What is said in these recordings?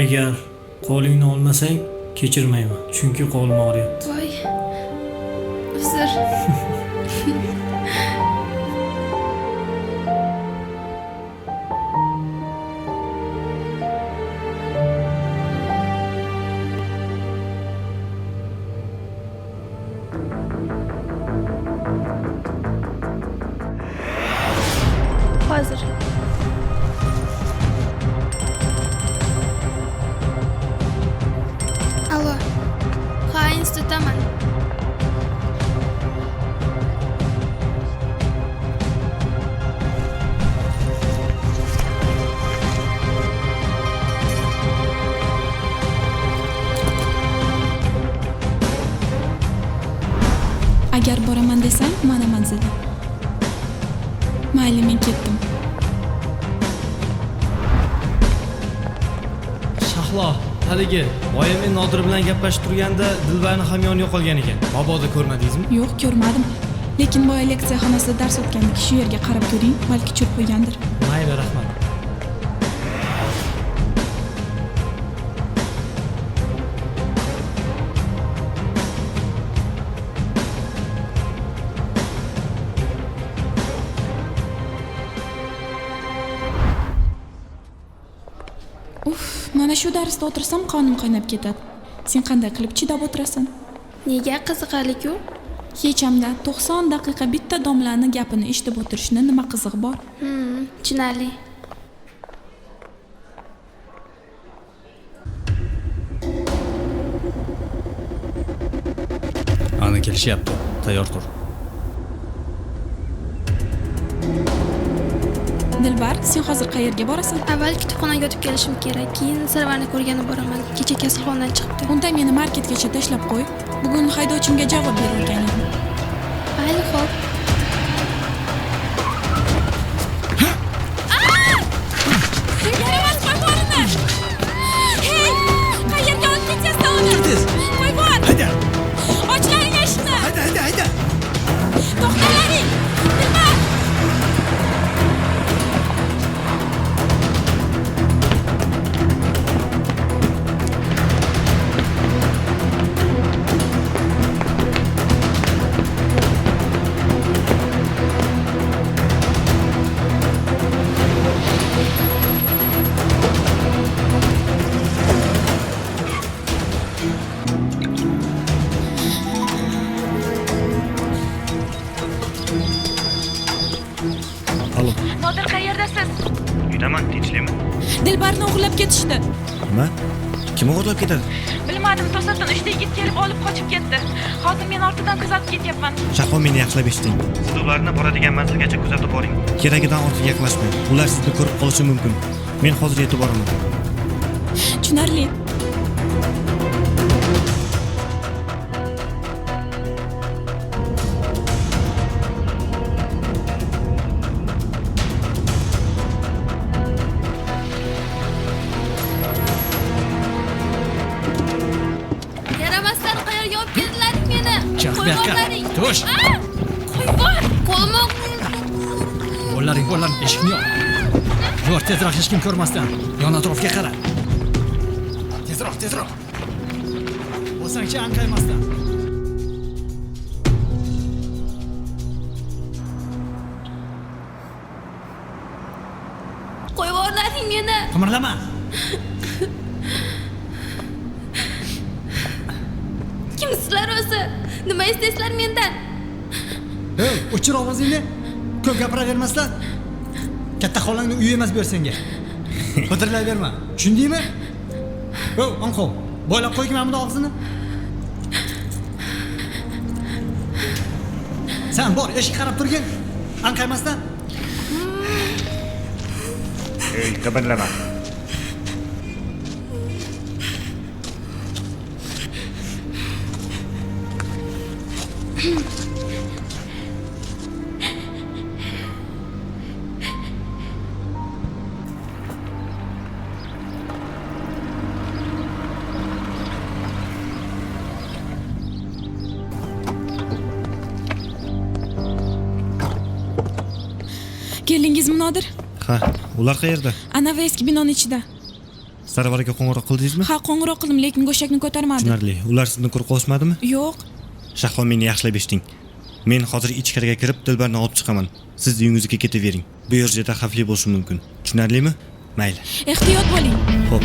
Agar qo'lingni olmasang, kechirmayman, chunki qo'lim og'riyapti. Voy. Uzr. Hozir. Alo. Ha, institutdaman. Agar boraman desang, mana manzilda. Mayli, men ketdim. Shahlo, haligi boya men Nodir bilan gaplashib turganda Dilbarni hamyoni yo'qolgan ekan. Mabodo ko'rmadingizmi? Yo'q, ko'rmadim. Lekin boya leksiya xonasida dars o'tgandek shu yerga qarab ko'ring, balki cho'p qo'ygandir. Mayli, rahmat. Mana shu darsda o'tirsam qonim qaynab ketadi. Sen qanday qilib chidab o'tirasan? Nega qiziqarli-ku? Hech hamda 90 daqiqa bitta domlani gapini eshitib o'tirishni nima qizig'i bor? Tushunarli. Ana kelishyapti. Tayyor tur. Dilbar, sen hozir qayerga borasan? Avval kutubxonaga o'tib kelishim kerak, keyin Sarvarni ko'rgani boraman. Kecha kasalxonadan chiqdi. Unda meni marketgacha tashlab qo'y. Bugun haydovchimga javob bergan edim. Mayli, xo'p. Hey! Qayerga olib ketyapsan uni? Qo'y bor. Hayda. Ochlaring eshikni. Hayda. To'xtalaring. Dilbar. Alo. Nodir, qayerdasiz? Uydaman, tinchlikmi? Dilbarni o'g'irlab ketishdi. Nima? Kim o'g'irlab ketadi? Bilmadim, to'satdan 3 ta yigit kelib olib qochib ketdi. Hozir men ortidan kuzatib ketyapman. Shahlo, meni yaxshilab eshiting. Siz ularni boradigan manzilgacha kuzatib boring. Keragidan ortiq yaqinlashmang. Ular sizni ko'rib qolishi mumkin. Men hozir yetib boraman. Tushunarli. Yaramaslar, qayerga olib ketdilar meni? Chiq bu yoqqa. Tush. Qo'y bor. Qo'lim Qo'llaring, eshikni yop. Yo'q, tezroq, hech kim ko'rmasdan. Yon atrofga qara. Tezroq. Bo'lsangchi anqaymasdan. qo'y borlaring meni. Qimirlama. Kimsizlar o'zi? Nima istaysizlar mendan? Hey, o'chir ovozingni. Ko'p gapiravermasdan. Katta xolangni uyi emas bu yer senga. Qidirlayverma. Tushundingmi? Ho, anqov. Boylab qo'ygin mana buni og'zini. Sen bor, eshik qarab turgin. Anqaymasdan. Ey, qimirlama. Keldingizmi, Nodir? Ha, ular qayerda? Ana va eski binoning ichida. Sarvarga qo'ng'iroq qildingizmi? Ha, qo'ng'iroq qildim, lekin go'shakni ko'tarmadi. Tushunarli. Ular sizni ko'rib qolishmadimi? Yo'q. Shahlo, meni yaxshilab eshiting. Men hozir ichkariga kirib Dilbarni olib chiqaman. Siz uyingizga ketavering. Bu yer juda xavfli bo'lishi mumkin. Tushunarlimi? Mayli. Ehtiyot bo'ling. Xo'p.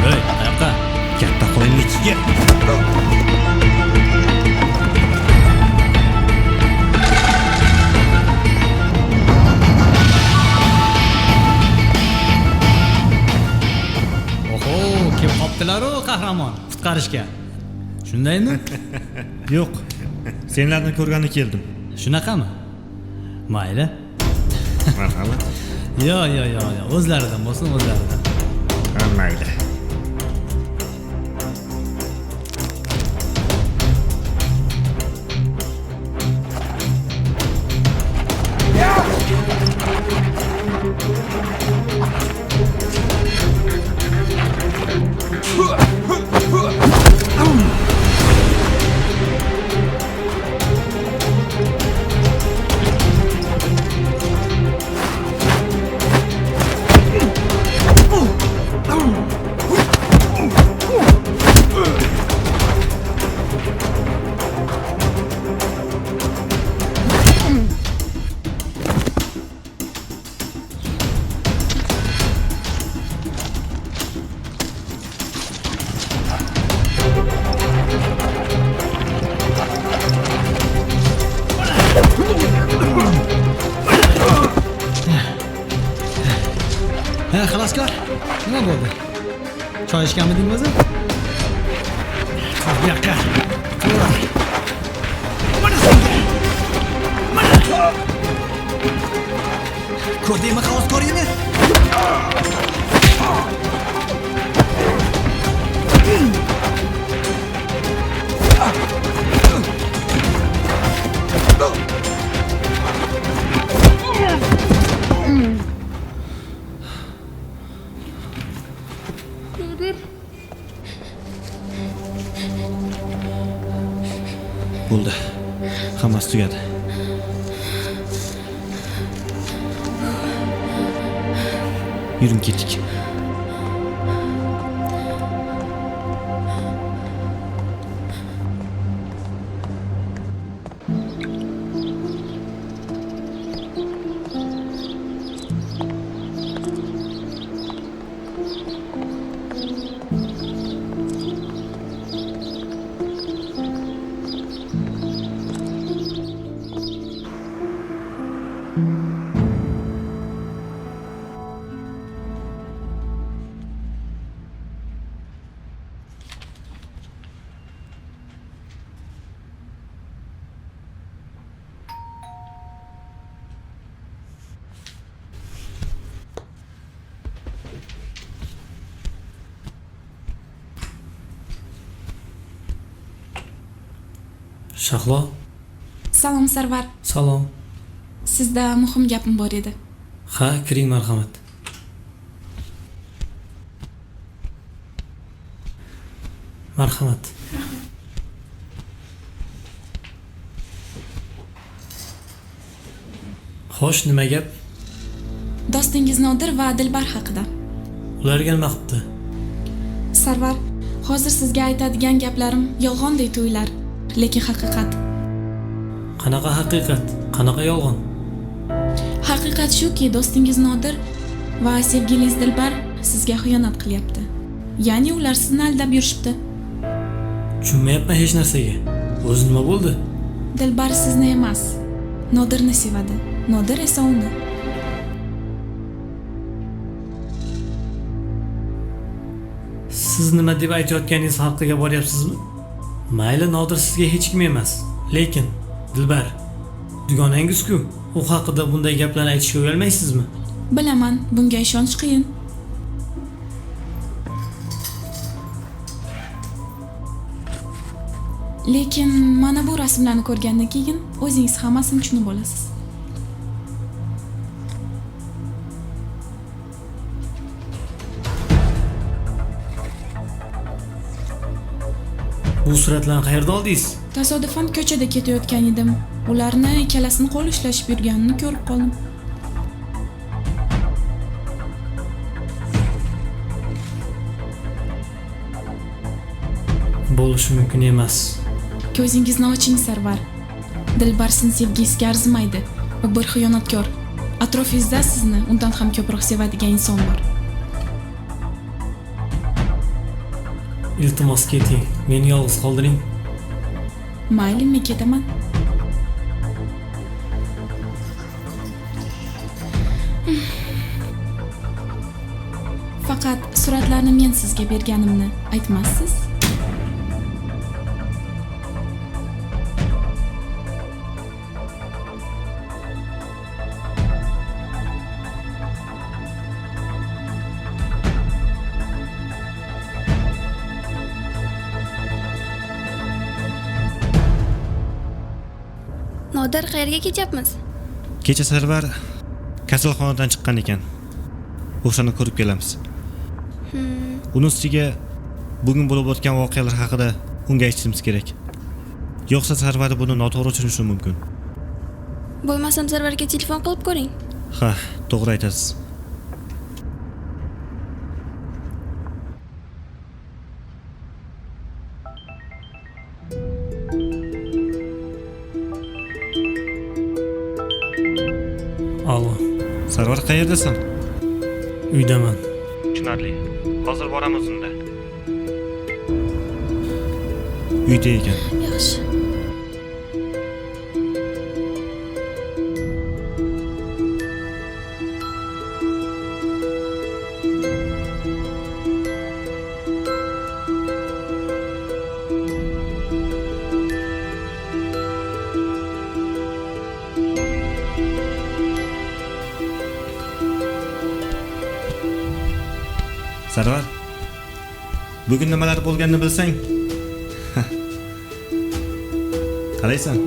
Hey, qayoqqa? Katta qo'yinga ichiga. Oho, kelib qoptilar-ku qahramon qutqarishga. Shundaymi? Yo'q. Senlarni ko'rgani keldim. Shunaqami? Mayli. Marhamat. Yo, o'zlaridan bo'lsin, o'zlaridan. Mayli. Ha, xaloskor. Nima bo'ldi? Choy ichganmiding o'zi? Bu yoqqa. Ko'rdingmi xaloskoringni? Bo'ldi. Hammasi tugadi. Yuring ketdik. Shahlo, Salom Sarvar. salom. Sizda muhim gapim bor edi. Ha, kiring marhamat. Marhamat. Xo'sh, nima gap? Do'stingiz Nodir va Dilbar haqida. Ularga nima qilibdi? Sarvar, hozir sizga aytadigan gaplarim yolg'ondek tuyular, lekin haqiqat. Qanaqa haqiqat? Qanaqa yolg'on? Haqiqat shuki, do'stingiz Nodir va sevgilingiz Dilbar sizga xiyonat qilyapti. Ya'ni ular sizni aldab yurishibdi. Tushunmayapman hech narsaga. O'zi nima bo'ldi? Dilbar sizni emas, Nodirni sevadi. Nodir esa uni. Siz nima deb aytayotganingiz haqiga boryapsizmi? Mayli, Nodir sizga hech kim emas, lekin Dilbar dugonangiz-ku. u haqida bunday gaplarni aytishga uyalmaysizmi? Bilaman, bunga ishonish qiyin. Lekin mana bu rasmlarni ko'rgandan keyin o'zingiz hammasini tushunib olasiz. Bu suratlarni qayerda oldingiz? Tasodifan ko'chada ketayotgan edim. Ularni ikkalasini qo'l ushlashib yurganini ko'rib qoldim. Bo'lishi mumkin emas. Ko'zingizni oching, Sarvar. Dilbar sizni sevgisiga arzimaydi va bir xiyonatkor. Atrofingizda sizni undan ham ko'proq sevadigan inson bor. Iltimos keting, meni yolg'iz qoldiring. Mayli, men ketaman. Faqat suratlarni men sizga berganimni aytmassiz. Nodir, qayerga ketyapmiz? Kecha Sarvar kasalxonadan chiqqan ekan. O'shani ko'rib kelamiz. Uning ustiga bugun bo'lib o'tgan voqealar haqida unga aytishimiz kerak. Yo'qsa Sarvar buni noto'g'ri tushunishi mumkin. Bo'lmasam Sarvarga telefon qilib ko'ring. Ha, to'g'ri aytasiz. Allo, Sarvar qayerdasan? uydaman. Tushunarli. Hozir boramiz unda. Uyda ekan. Yaxshi. Sarvar, bugun nimalar bo'lganini bilsang. Qaraysan?